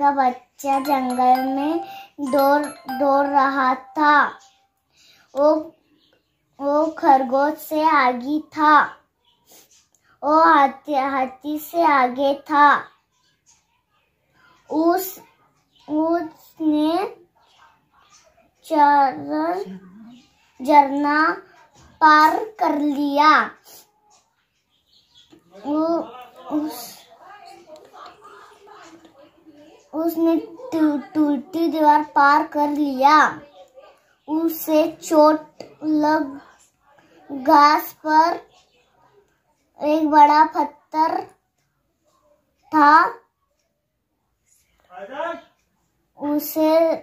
का बच्चा जंगल में दौड़ रहा था। वो खरगोश से आगे था। वो हाथी से आगे था। उसने झरना पार कर लिया। उसने टूटी दीवार पार कर लिया। उसे चोट लग घास पर एक बड़ा पत्थर था। उसे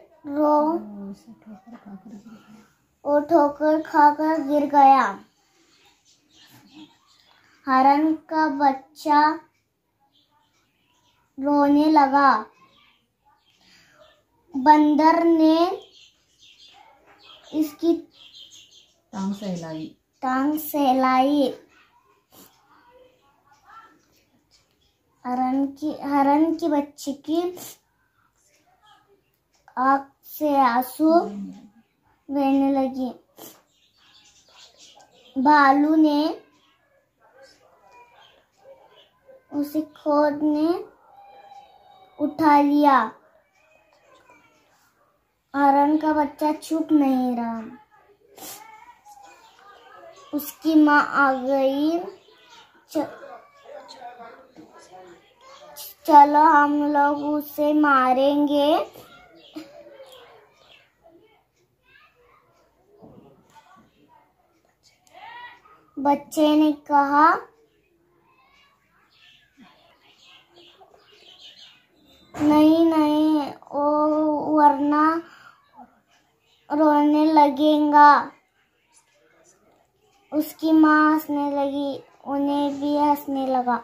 ठोकर खाकर गिर गया। हरण का बच्चा रोने लगा। बंदर ने इसकी टांग सहलाई। हरण की बच्ची की आँख से आंसू बहने लगी। भालू ने उसे गोद में उठा लिया। हरण का बच्चा चुप नहीं रहा। उसकी माँ आ गई। चलो हम लोग उसे मारेंगे। बच्चे ने कहा, नहीं नहीं, वरना रोने लगेगा। उसकी माँ हंसने लगी। उन्हें भी हंसने लगा।